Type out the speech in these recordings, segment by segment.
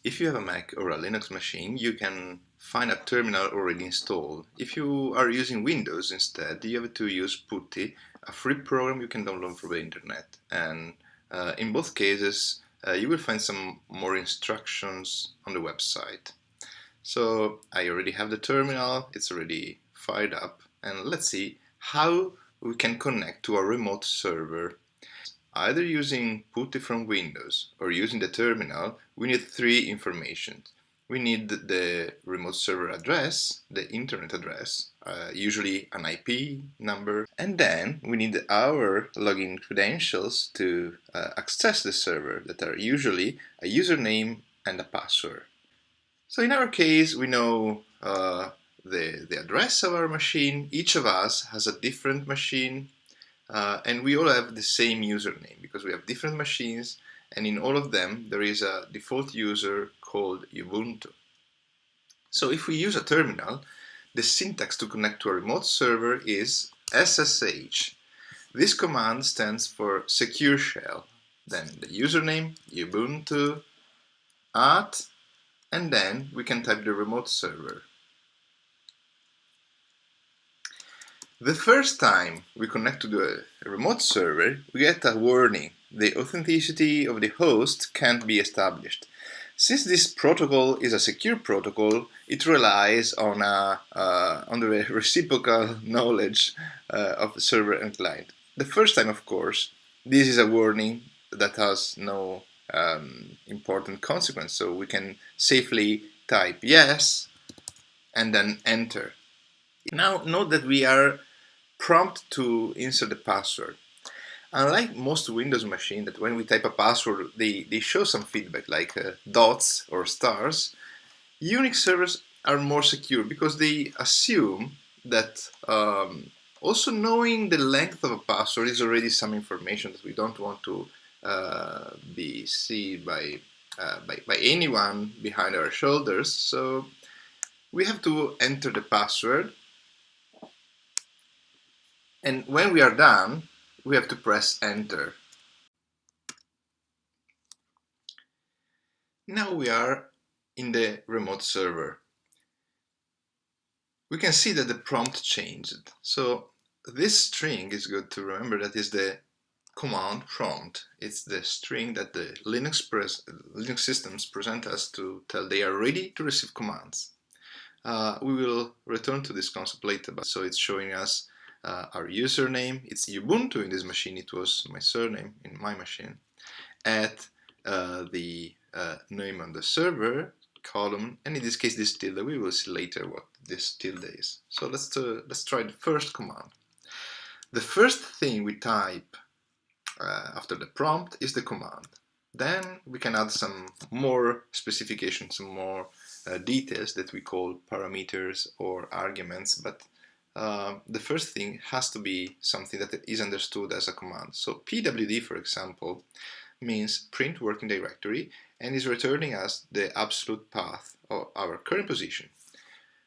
If you have a Mac or a Linux machine, you can find a terminal already installed. If you are using Windows instead, you have to use Putty, a free program you can download from the internet. And in both cases, you will find some more instructions on the website. So I already have the terminal, it's already fired up, and let's see how we can connect to a remote server. Either using Putty from Windows or using the terminal, we need three information. We need the remote server address, the internet address, usually an IP number, and then we need our login credentials to access the server that are usually a username and a password. So in our case, we know the address of our machine. Each of us has a different machine. And we all have the same username because we have different machines, and in all of them there is a default user called Ubuntu. So if we use a terminal, the syntax to connect to a remote server is SSH. This command stands for secure shell. Then the username, Ubuntu, and then we can type the remote server. The first time we connect to the remote server, we get a warning. The authenticity of the host can't be established. Since this protocol is a secure protocol, it relies on the reciprocal knowledge of the server and client. The first time, of course, this is a warning that has no important consequence, so we can safely type yes and then enter. Now note that we are prompt to insert the password. Unlike most Windows machines that when we type a password they show some feedback like dots or stars, UNIX servers are more secure because they assume that also knowing the length of a password is already some information that we don't want to be seen by anyone behind our shoulders. So we have to enter the password. And when we are done, we have to press enter. Now we are in the remote server. We can see that the prompt changed. So this string is good to remember, that is the command prompt. It's the string that the Linux systems present us to tell they are ready to receive commands. We will return to this concept later, but so it's showing us our username. It's Ubuntu in this machine. It was my surname in my machine. At the name on the server column, and in this case this tilde. We will see later what this tilde is. So let's try the first command. The first thing we type after the prompt is the command. Then we can add some more specifications, some more details that we call parameters or arguments, but the first thing has to be something that is understood as a command. So pwd, for example, means print working directory and is returning us the absolute path of our current position.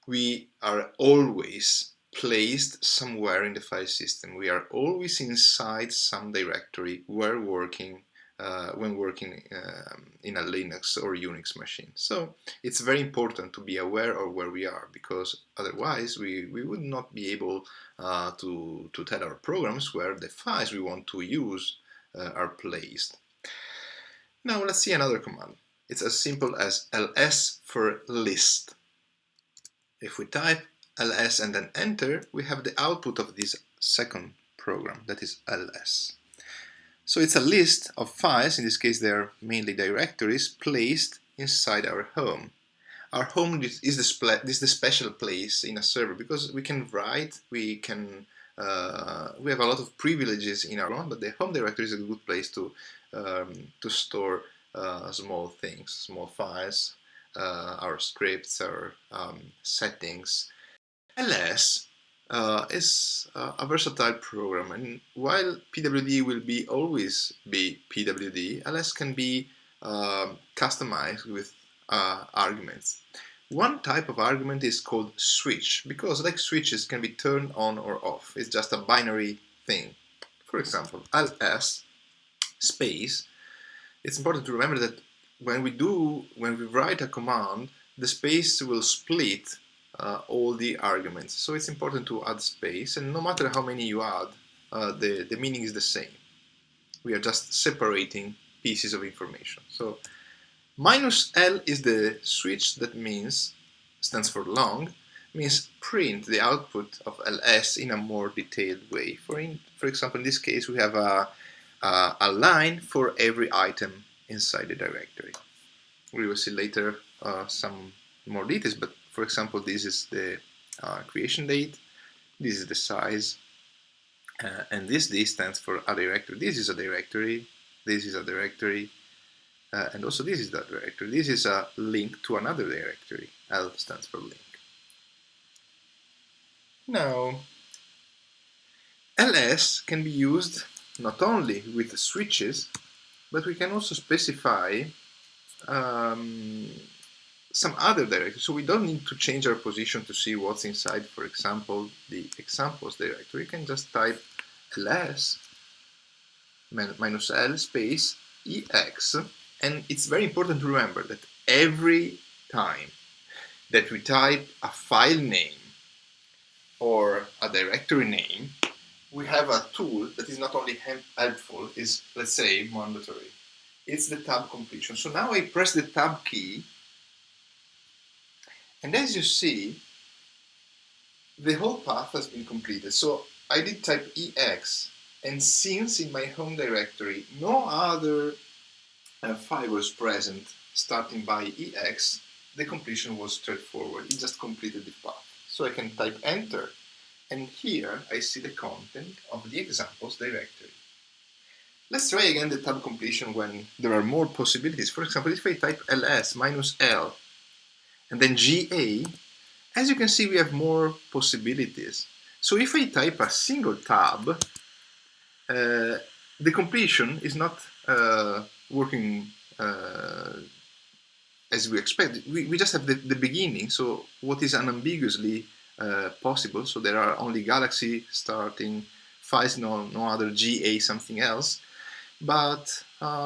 We are always placed somewhere in the file system. We are always inside some directory when working in a Linux or Unix machine. So it's very important to be aware of where we are, because otherwise we would not be able to tell our programs where the files we want to use are placed. Now let's see another command. It's as simple as ls for list. If we type ls and then enter, we have the output of this second program, that is ls. So it's a list of files, in this case they are mainly directories, placed inside our home. Our home is the special place in a server because we can write, we have a lot of privileges in our home, but the home directory is a good place to store small things, small files, our scripts, our settings. ls is a versatile program, and while pwd will always be pwd, ls can be customized with arguments. One type of argument is called switch, because like switches can be turned on or off. It's just a binary thing. For example, ls space. It's important to remember that when we write a command, the space will split all the arguments. So it's important to add space, and no matter how many you add, the meaning is the same. We are just separating pieces of information. So -L is the switch that stands for long, means print the output of ls in a more detailed way. For example, in this case, we have a line for every item inside the directory. We will see later some more details, but for example, this is the creation date, this is the size, and this D stands for a directory. This is a directory, this is a directory, and also this is the directory. This is a link to another directory. L stands for link. Now, ls can be used not only with switches, but we can also specify some other directory. So we don't need to change our position to see what's inside, for example, the examples directory. We can just type ls -L space ex, and it's very important to remember that every time that we type a file name or a directory name, we have a tool that is not only helpful, is, let's say, mandatory. It's the tab completion. So now I press the tab key, and as you see, the whole path has been completed. So I did type ex, and since in my home directory no other file was present starting by ex, the completion was straightforward. It just completed the path. So I can type enter, and here I see the content of the examples directory. Let's try again the tab completion when there are more possibilities. For example, if I type ls -L and then GA, as you can see, we have more possibilities. So if I type a single tab, the completion is not working as we expect. We just have the beginning, so what is unambiguously possible. So there are only Galaxy starting files, no other GA something else. But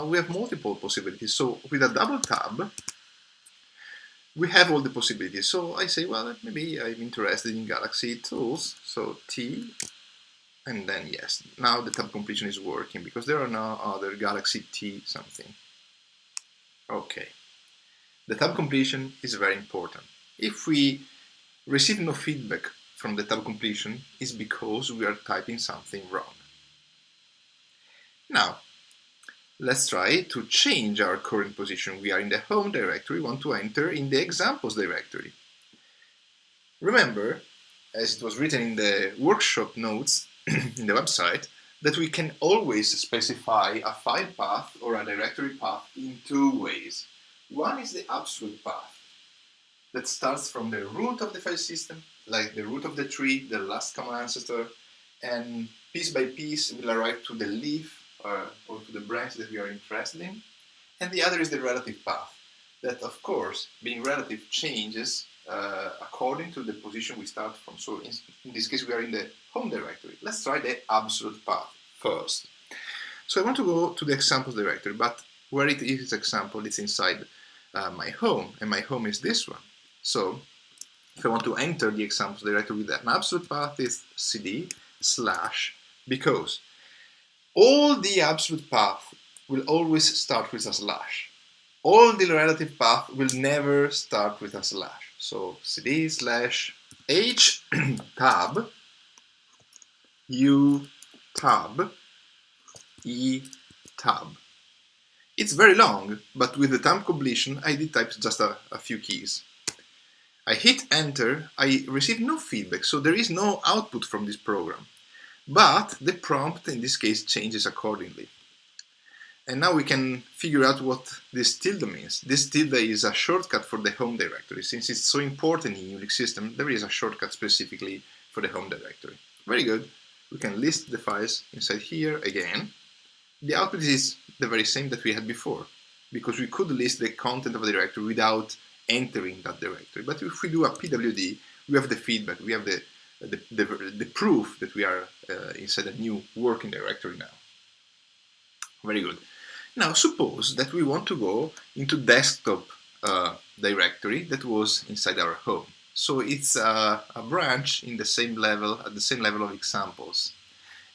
we have multiple possibilities. So with a double tab, we have all the possibilities. So I say, well, maybe I'm interested in Galaxy tools. So T, and then yes, now the tab completion is working because there are no other Galaxy T something. Okay, the tab completion is very important. If we receive no feedback from the tab completion, it's because we are typing something wrong. Now, let's try to change our current position. We are in the home directory, we want to enter in the examples directory. Remember, as it was written in the workshop notes in the website, that we can always specify a file path or a directory path in two ways. One is the absolute path that starts from the root of the file system, like the root of the tree, the last common ancestor, and piece by piece will arrive to the leaf or to the branch that we are interested in. And the other is the relative path, that of course, being relative, changes according to the position we start from. So in this case, we are in the home directory. Let's try the absolute path first. So I want to go to the examples directory, but where it is example, it's inside my home, and my home is this one. So if I want to enter the examples directory with an absolute path, is cd / because all the absolute path will always start with a slash. All the relative path will never start with a slash. So cd / h tab u tab e tab. It's very long, but with the tab completion, I did type just a few keys. I hit enter, I receive no feedback, so there is no output from this program. But the prompt in this case changes accordingly. And now we can figure out what this tilde means. This tilde is a shortcut for the home directory. Since it's so important in Unix system, there is a shortcut specifically for the home directory. Very good. We can list the files inside here again. The output is the very same that we had before, because we could list the content of the directory without entering that directory. But if we do a PWD, we have the feedback, we have the proof that we are inside a new working directory now. Very good. Now suppose that we want to go into desktop directory that was inside our home. So it's a branch in the same level, at the same level of examples.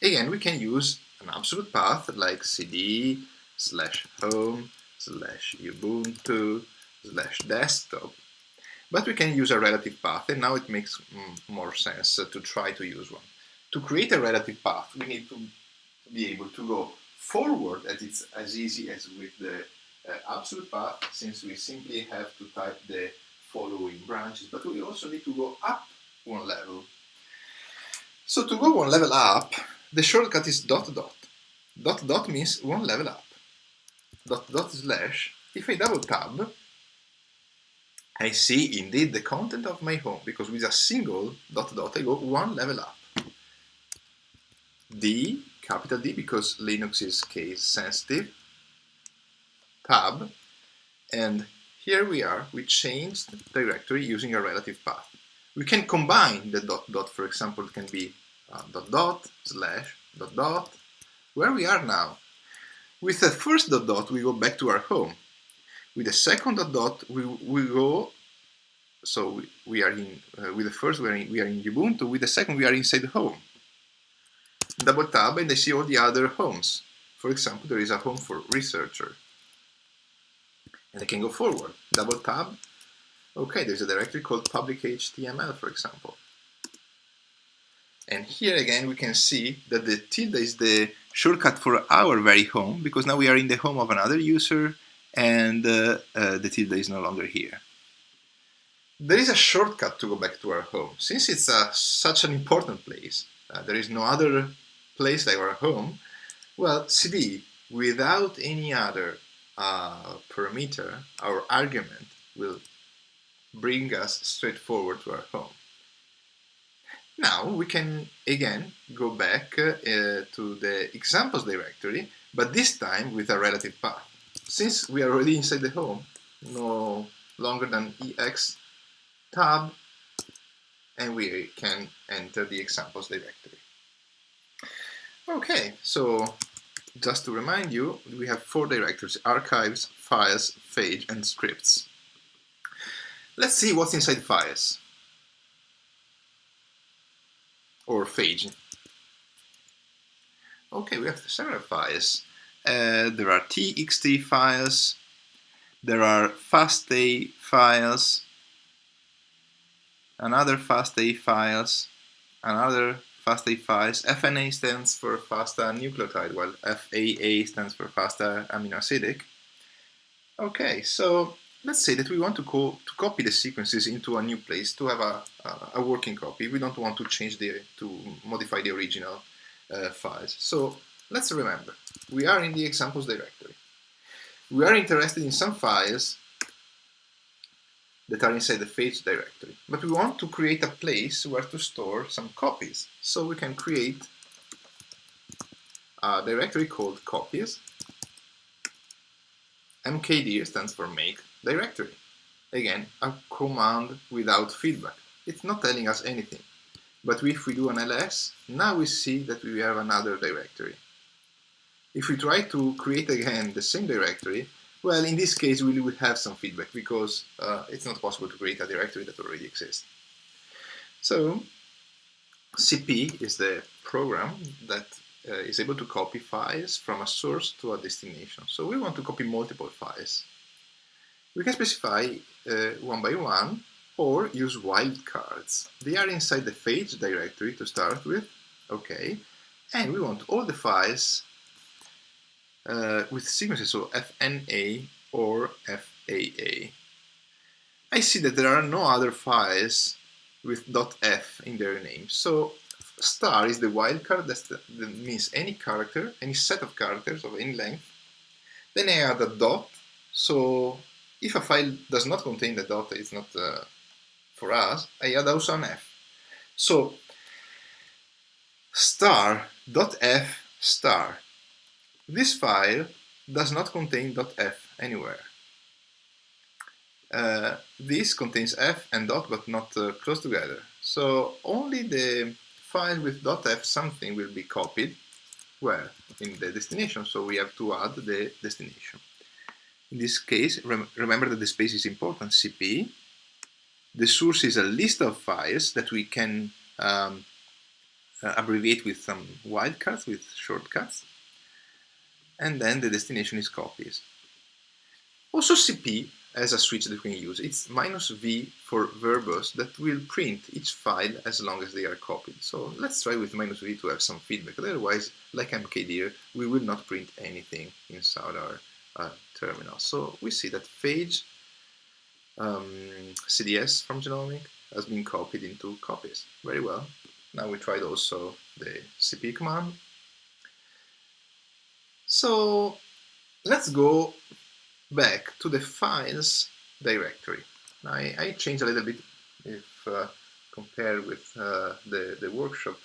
Again, we can use an absolute path like cd/home/ubuntu/desktop, but we can use a relative path, and now it makes more sense to try to use one. To create a relative path, we need to be able to go forward, as it's as easy as with the absolute path, since we simply have to type the following branches, but we also need to go up one level. So to go one level up, the shortcut is dot dot. Dot dot means one level up. Dot dot slash. If I double tab, I see indeed the content of my home, because with a single dot dot I go one level up. D, capital D, because Linux is case sensitive. Tab, and here we are. We changed directory using a relative path. We can combine the dot dot, for example, it can be dot dot slash dot dot. Where we are now. With the first dot dot, we go back to our home. With the second dot dot, we go. So we are in. With the first, we are in Ubuntu. With the second, we are inside the home. Double tab, and I see all the other homes. For example, there is a home for researcher. And I can go forward. Double tab. Okay, there's a directory called public HTML, for example. And here again, we can see that the tilde is the shortcut for our very home, because now we are in the home of another user, and the tilde is no longer here. There is a shortcut to go back to our home. Since it's such an important place, there is no other place like our home, well, cd, without any other parameter, our argument will bring us straight forward to our home. Now we can again go back to the examples directory, but this time with a relative path. Since we are already inside the home, no longer than ex tab, and we can enter the examples directory. Okay, so just to remind you, we have 4 directories: archives, files, phage, and scripts. Let's see what's inside files or phage. Okay, we have several files. There are txt files, there are fasta files, another fasta files, another fasta files. FNA stands for fasta nucleotide, while FAA stands for fasta amino acidic. Okay, so let's say that we want to copy the sequences into a new place to have a working copy. We don't want to modify the original files. So let's remember, we are in the examples directory. We are interested in some files that are inside the phage directory, but we want to create a place where to store some copies. So we can create a directory called copies. mkdir stands for make directory. Again, a command without feedback. It's not telling us anything. But if we do an ls, now we see that we have another directory. If we try to create again the same directory, well, in this case we will have some feedback, because it's not possible to create a directory that already exists. So cp is the program that is able to copy files from a source to a destination. So we want to copy multiple files. We can specify one by one, or use wildcards. They are inside the phage directory to start with, okay, and we want all the files with sequences, so fna or faa. I see that there are no other files with .f in their name, so star is the wildcard that means any character, any set of characters of any length. Then I add a dot, so if a file does not contain the dot, it's not for us. I add also an f. So star.f star. This file does not contain .f anywhere. This contains f and dot, but not close together. So only the file with .f something will be copied. where? In the destination, so we have to add the destination. In this case, remember that the space is important, CP. The source is a list of files that we can abbreviate with some wildcards, with shortcuts. And then the destination is copies. Also CP has a switch that we can use. It's -v for verbose that will print each file as long as they are copied. So let's try with -v to have some feedback. Otherwise, like mkdir, we will not print anything inside our terminal. So we see that phage CDS from Genomic has been copied into copies. Very well. Now we tried also the CP command. So let's go back to the files directory. I changed a little bit if compared with the workshop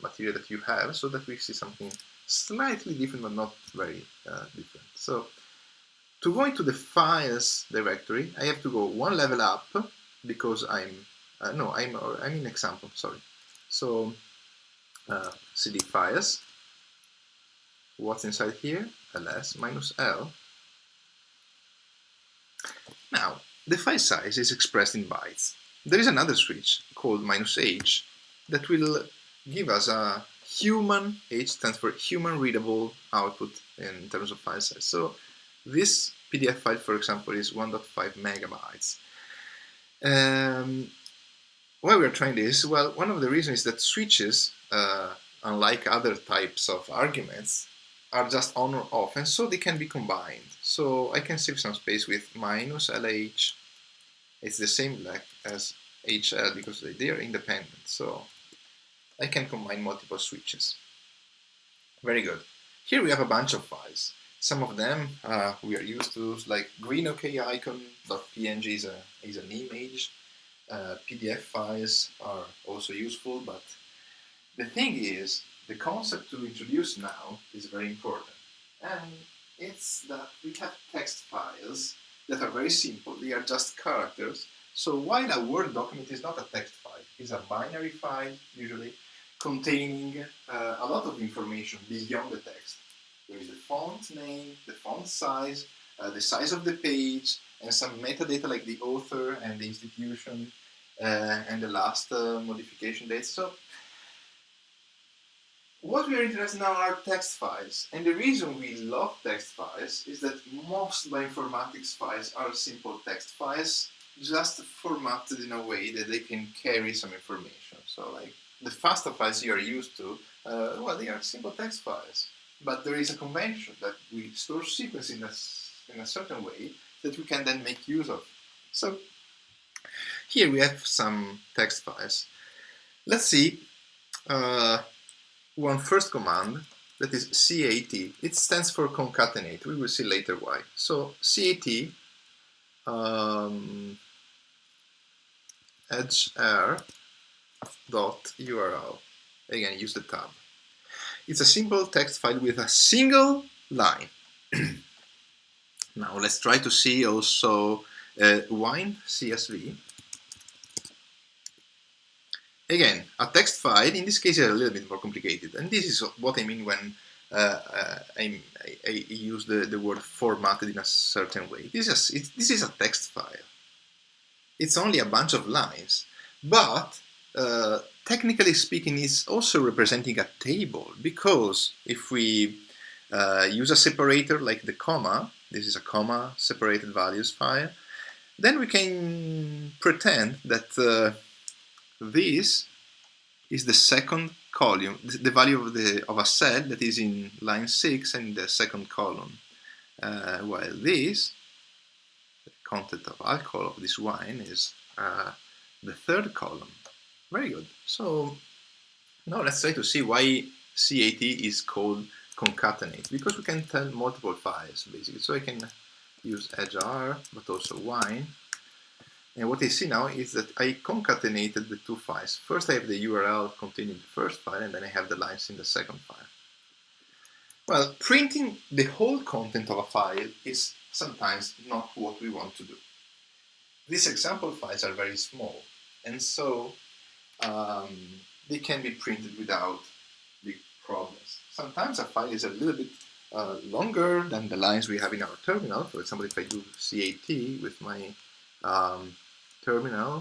material that you have, so that we see something slightly different but not very different. So to go into the files directory, I have to go one level up because I'm in example, sorry. So cd files, what's inside here? ls -l. Now, the file size is expressed in bytes. There is another switch called -h that will give us a human, H stands for human readable output in terms of file size. So this PDF file, for example, is 1.5 megabytes. Why we're trying this? Well, one of the reasons is that switches, unlike other types of arguments, are just on or off, and so they can be combined. So I can save some space with -lh. It's the same like as hl because they are independent. So I can combine multiple switches. Very good. Here we have a bunch of files. Some of them we are used to, like green OK icon.png is an image. PDF files are also useful, but the thing is, the concept to introduce now is very important. And it's that we have text files that are very simple. They are just characters. So while a Word document is not a text file, it's a binary file, usually, containing a lot of information beyond the text. There is the font name, the font size, the size of the page, and some metadata like the author and the institution and the last modification date. So what we are interested in now are text files. And the reason we love text files is that most bioinformatics files are simple text files, just formatted in a way that they can carry some information. So like the FASTA files you are used to, well, they are simple text files. But there is a convention that we store sequence in a certain way that we can then make use of. So here we have some text files. Let's see one first command that is cat. It stands for concatenate. We will see later why. So cat edgr.url. Again, use the tab. It's a simple text file with a single line. Now let's try to see also wine CSV. Again, a text file, in this case, is a little bit more complicated. And this is what I mean when I use the word formatted in a certain way. This is a text file. It's only a bunch of lines, but technically speaking, it's also representing a table, because if we use a separator like the comma, this is a comma separated values file, then we can pretend that this is the second column, the value of a cell that is in line 6 and the second column, while this, the content of alcohol of this wine, is the third column. Very good. So now let's try to see why cat is called concatenate, because we can tell multiple files basically. So I can use edgr, but also wine. And what I see now is that I concatenated the two files. First I have the URL containing the first file, and then I have the lines in the second file. Well, printing the whole content of a file is sometimes not what we want to do. These example files are very small, and so they can be printed without big problems. sometimes a file is a little bit longer than the lines we have in our terminal. For example, if I do CAT with my terminal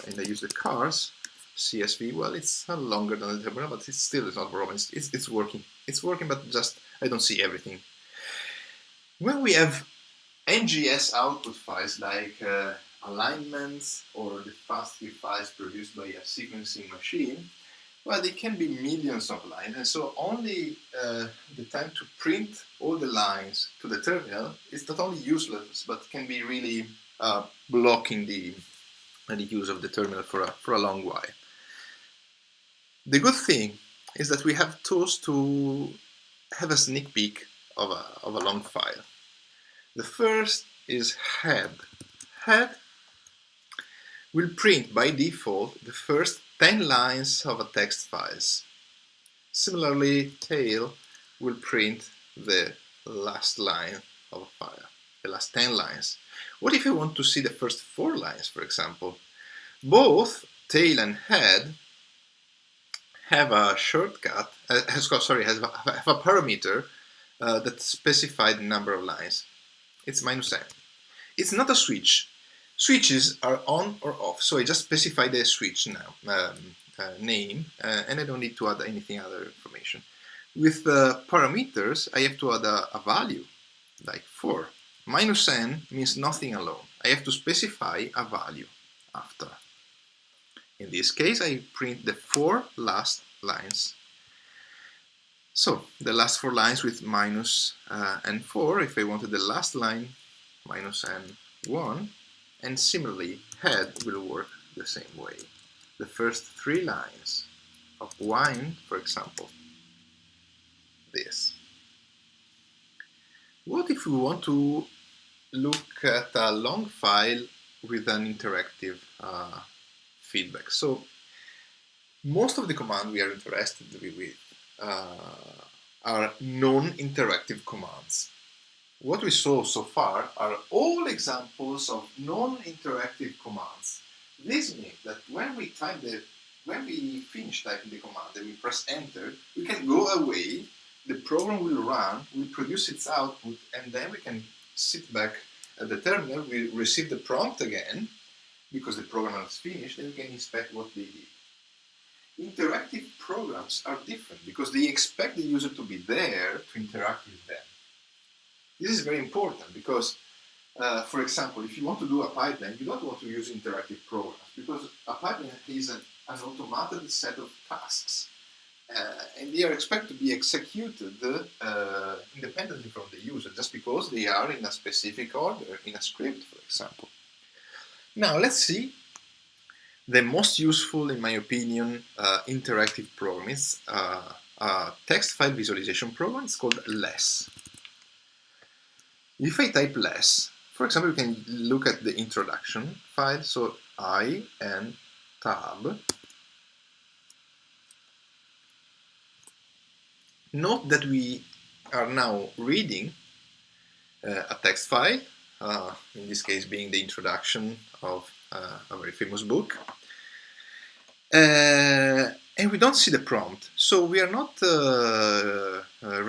and I use the cars CSV, well, it's longer than the terminal, but it's still not a problem. It's working. It's working, but just I don't see everything. When we have NGS output files like alignments or the FASTQ files produced by a sequencing machine, well, they can be millions of lines, and so only the time to print all the lines to the terminal is not only useless, but can be really blocking the use of the terminal for a long while. The good thing is that we have tools to have a sneak peek of a long file. The first is head. Head will print by default the first 10 lines of a text files. Similarly, tail will print the last line of a file, the last 10 lines. What if I want to see the first 4 lines, for example? Both tail and head have a shortcut, have a parameter that specifies the number of lines. It's -n. It's not a switch. Switches are on or off, so I just specify the switch now, name, and I don't need to add anything other information. With parameters, I have to add a value, like 4. -n means nothing alone. I have to specify a value after. In this case, I print the 4 last lines. So, the last 4 lines with -n4, if I wanted the last line, -n1, and similarly, head will work the same way. The first 3 lines of wine, for example, this. What if we want to look at a long file with an interactive feedback? So, most of the commands we are interested with are non-interactive commands. What we saw so far are all examples of non-interactive commands. This means that when we finish typing the command and we press enter, we can go away, the program will run, will produce its output, and then we can sit back at the terminal, we receive the prompt again, because the program has finished, and we can inspect what they did. Interactive programs are different because they expect the user to be there to interact with them. This is very important because, for example, if you want to do a pipeline, you don't want to use interactive programs because a pipeline is an automated set of tasks and they are expected to be executed independently from the user just because they are in a specific order in a script, for example. Now, let's see the most useful, in my opinion, interactive program is a text file visualization program. It's called less. If I type less, for example, you can look at the introduction file. So I and tab. Note that we are now reading a text file, in this case being the introduction of a very famous book. And we don't see the prompt, so we are not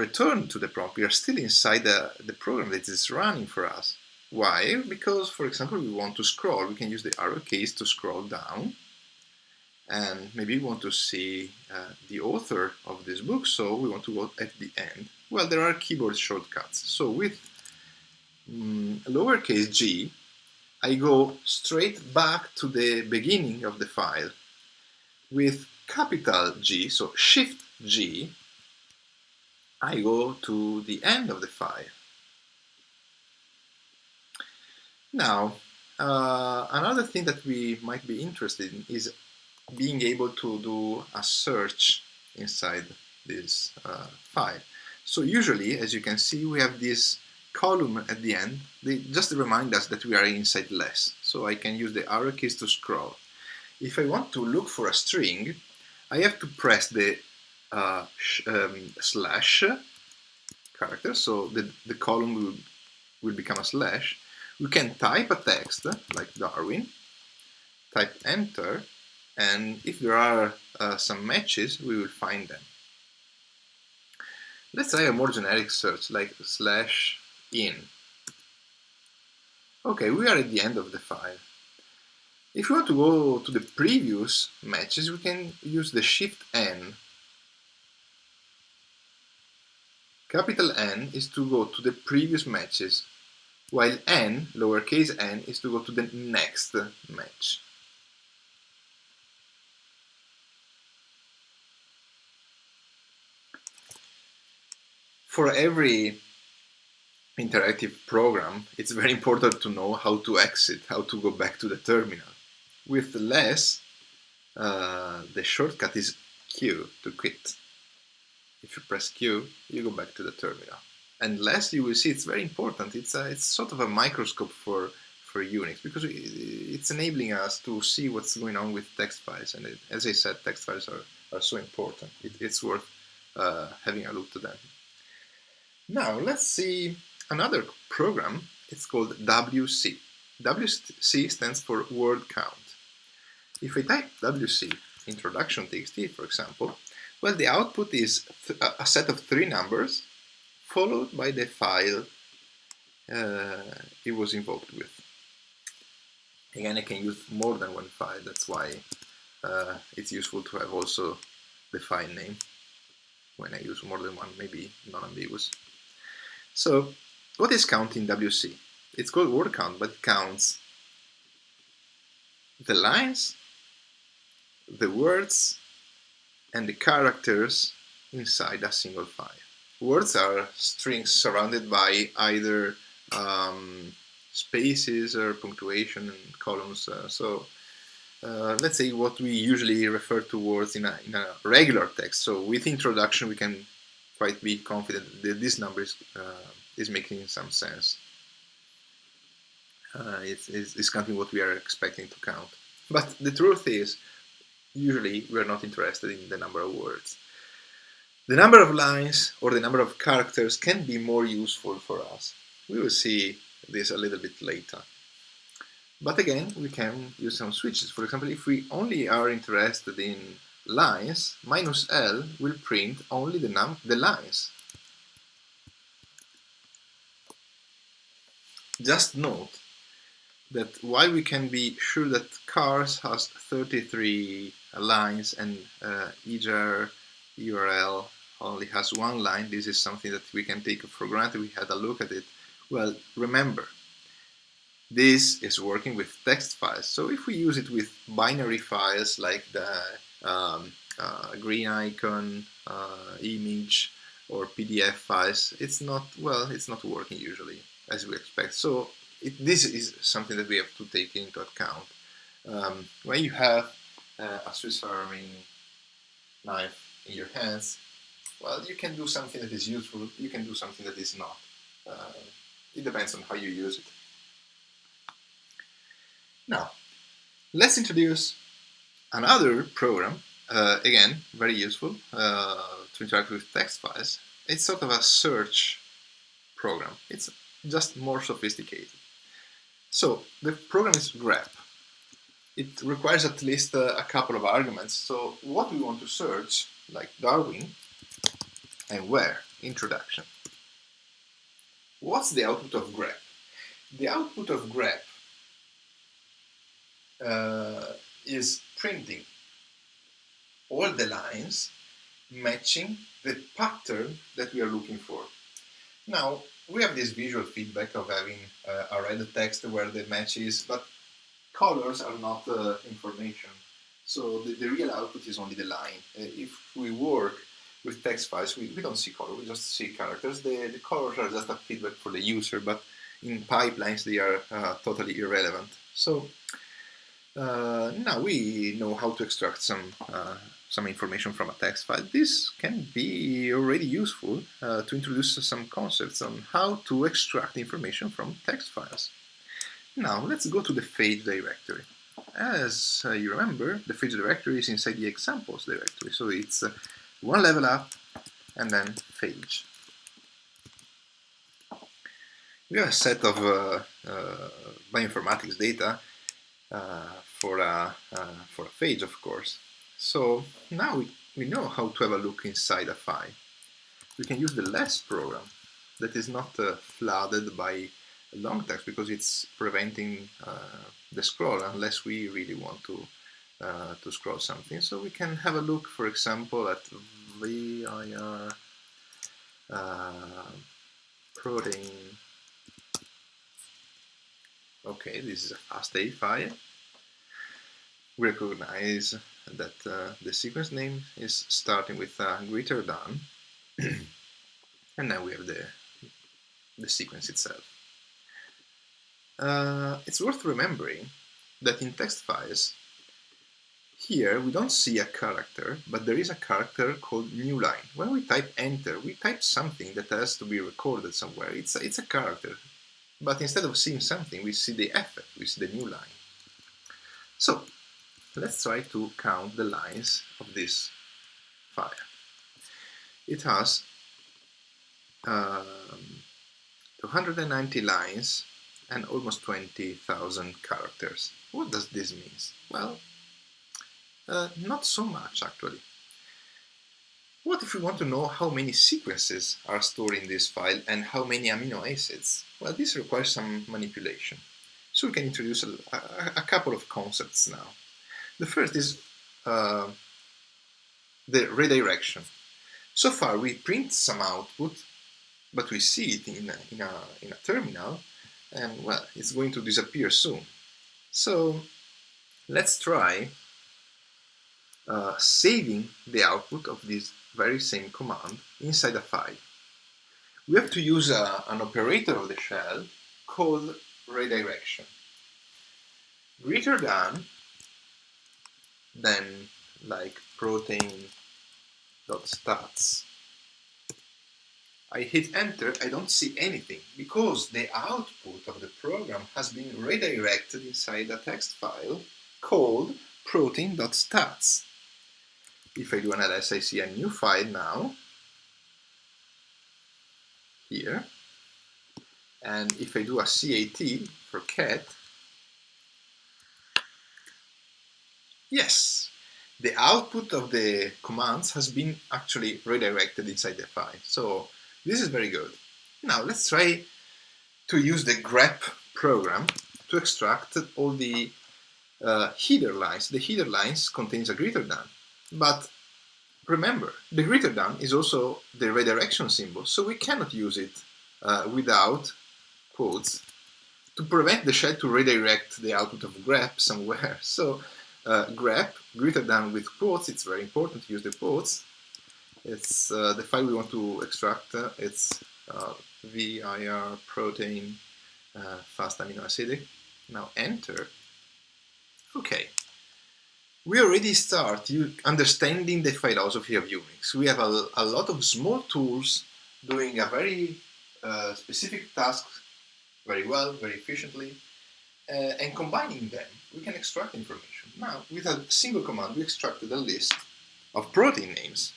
returned to the prompt. We are still inside the program that is running for us. Why? Because, for example, we want to scroll. We can use the arrow keys to scroll down, and maybe we want to see the author of this book, so we want to go at the end. Well, there are keyboard shortcuts. So with lowercase g, I go straight back to the beginning of the file. With capital G, so Shift G, I go to the end of the file. Now, another thing that we might be interested in is being able to do a search inside this file. So usually, as you can see, we have this column at the end. They just remind us that we are inside less. So I can use the arrow keys to scroll. If I want to look for a string, I have to press the slash character, so the column will become a slash. We can type a text, like Darwin, type enter, and if there are some matches, we will find them. Let's try a more generic search like /in. Okay, we are at the end of the file. If you want to go to the previous matches, we can use the Shift N. Capital N is to go to the previous matches, while N, lowercase n, is to go to the next match. For every interactive program, it's very important to know how to exit, how to go back to the terminal. With less, the shortcut is Q to quit. If you press Q, you go back to the terminal. And less, you will see, it's very important. It's sort of a microscope for UNIX, because it's enabling us to see what's going on with text files. And as I said, text files are so important. It's worth having a look to them. Now, let's see another program. It's called WC. WC stands for word count. If I type WC introduction.txt, for example, well, the output is a set of 3 numbers followed by the file it was invoked with. Again, I can use more than one file. That's why it's useful to have also the file name when I use more than one, maybe non-ambiguous. So, what is counting WC? It's called word count, but it counts the lines, the words, and the characters inside a single file. Words are strings surrounded by either spaces or punctuation and columns. Let's say what we usually refer to words in a regular text. So with introduction, we can quite be confident that this number is making some sense. It's counting what we are expecting to count. But the truth is, usually we are not interested in the number of words. The number of lines or the number of characters can be more useful for us. We will see this a little bit later. But again, we can use some switches. For example, if we only are interested in lines, -L will print only the lines. Just note that while we can be sure that cars has 33 lines and eager URL only has 1 line, this is something that we can take for granted. We had a look at it. Well, remember, this is working with text files. So if we use it with binary files like the green icon, image, or PDF files, it's not working usually as we expect. So this is something that we have to take into account. When you have a Swiss Army knife in your hands, well, you can do something that is useful, you can do something that is not. It depends on how you use it. Now, let's introduce another program, again, very useful to interact with text files. It's sort of a search program. It's just more sophisticated. So, the program is Grep. It requires at least a couple of arguments. So, what we want to search, like Darwin, and where, introduction. What's the output of Grep? The output of Grep is printing all the lines matching the pattern that we are looking for. Now, we have this visual feedback of having a red text where the match is, but colors are not information. So the real output is only the line. If we work with text files, we don't see color, we just see characters. The colors are just a feedback for the user, but in pipelines they are totally irrelevant. So now we know how to extract some information from a text file. This can be already useful to introduce some concepts on how to extract information from text files. Now let's go to the phage directory. As you remember, the phage directory is inside the examples directory, so it's one level up and then phage. We have a set of bioinformatics data for a phage, of course. So now we know how to have a look inside a file. we can use the less program that is not flooded by long text, because it's preventing the scroll unless we really want to scroll something. So we can have a look, for example, at vir protein. Okay, this is a FASTA file. We recognize that the sequence name is starting with greater than, and now we have the sequence itself. It's worth remembering that in text files, here we don't see a character, but there is a character called new line. When we type enter, we type something that has to be recorded somewhere. It's a character, but instead of seeing something, we see the effect, we see the new line. So let's try to count the lines of this file. It has 290 lines and almost 20,000 characters. What does this mean? Well, not so much actually. What if we want to know how many sequences are stored in this file and how many amino acids? Well, this requires some manipulation. So we can introduce a couple of concepts now. The first is the redirection. So far we print some output, but we see it in a terminal, and well, it's going to disappear soon. So let's try saving the output of this very same command inside a file. We have to use an operator of the shell called redirection. Greater than like protein.stats. I hit enter, I don't see anything because the output of the program has been redirected inside a text file called protein.stats. If I do an ls, I see a new file now, here, and if I do a cat for cat, yes, the output of the commands has been actually redirected inside the file. So this is very good. Now let's try to use the grep program to extract all the header lines. The header lines contains a greater than, but remember, the greater than is also the redirection symbol, so we cannot use it without quotes to prevent the shell to redirect the output of grep somewhere. So grep, greater than with quotes, it's very important to use the quotes. It's the file we want to extract, it's vir protein fast amino acidic. Now enter. Okay. We already start understanding the philosophy of UNIX. We have a lot of small tools doing a very specific task very well, very efficiently, and combining them, we can extract information. Now, with a single command, we extracted a list of protein names.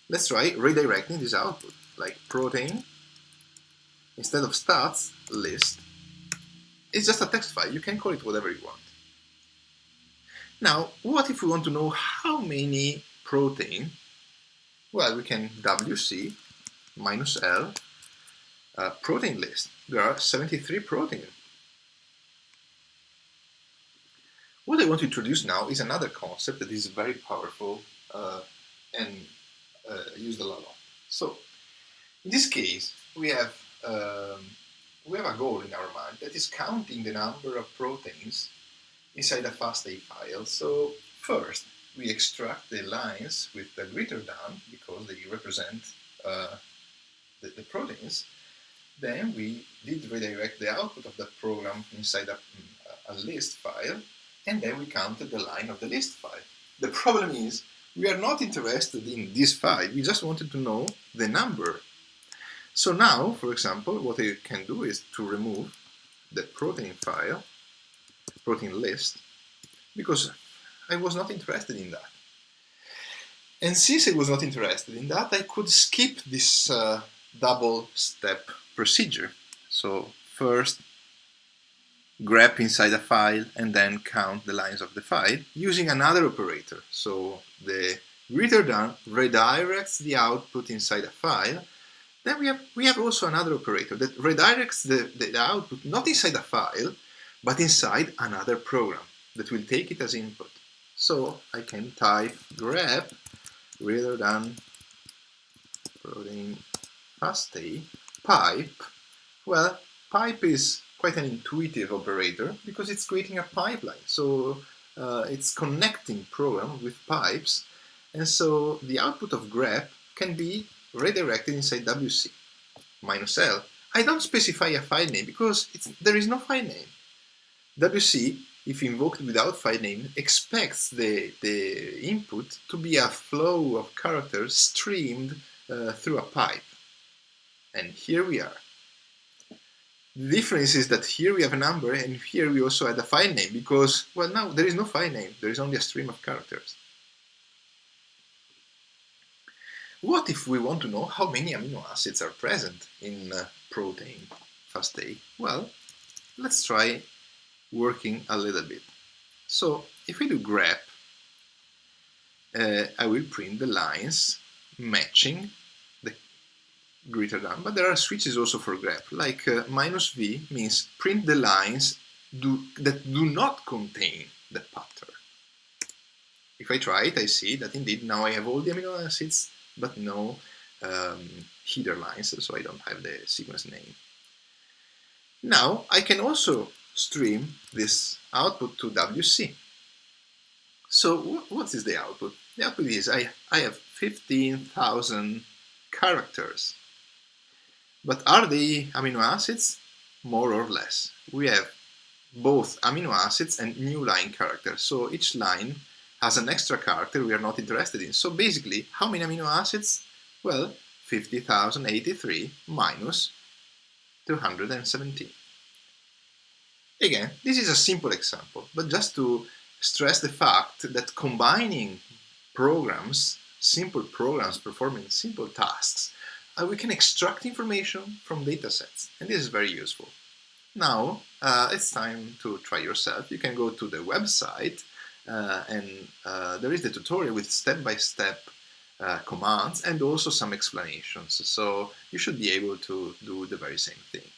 Let's try redirecting this output, like protein, instead of stats, list. It's just a text file, you can call it whatever you want. Now, what if we want to know how many protein? Well, we can wc -l protein list. There are 73 protein. What I want to introduce now is another concept that is very powerful and used a lot. So, in this case, we have a goal in our mind that is counting the number of proteins inside a FASTA file. So first, we extract the lines with the greater than because they represent the proteins. Then we did redirect the output of that program inside a list file, and then we counted the line of the list file. The problem is we are not interested in this file. We just wanted to know the number. So now, for example, what I can do is to remove the protein file, protein list, because I was not interested in that. And since I was not interested in that, I could skip this double-step procedure. So first, grep inside a file and then count the lines of the file using another operator. So the Greater than redirects the output inside a file. Then we have also another operator that redirects the output not inside a file, but inside another program that will take it as input. So I can type grep greater than protein fastay pipe. Well, pipe is quite an intuitive operator because it's creating a pipeline. So it's connecting program with pipes, and so the output of grep can be redirected inside WC -L. I don't specify a file name because there is no file name. WC, if invoked without file name, expects the input to be a flow of characters streamed through a pipe. And here we are. The difference is that here we have a number, and here we also add a file name because, well, now there is no file name, there is only a stream of characters. What if we want to know how many amino acids are present in protein fastay? Well, let's try working a little bit. So if we do grep, I will print the lines matching the greater than, but there are switches also for grep, like -v means print the lines that do not contain the pattern. If I try it, I see that indeed now I have all the amino acids, but no header lines, so I don't have the sequence name. Now I can also stream this output to WC. So what is the output? The output is I have 15,000 characters. But are they amino acids? More or less. We have both amino acids and new line characters. So each line has an extra character we are not interested in. So basically, how many amino acids? Well, 50,083 minus 217. Again, this is a simple example, but just to stress the fact that combining programs, simple programs performing simple tasks, we can extract information from datasets, and this is very useful. Now, it's time to try yourself. You can go to the website, and there is the tutorial with step-by-step commands and also some explanations. So you should be able to do the very same thing.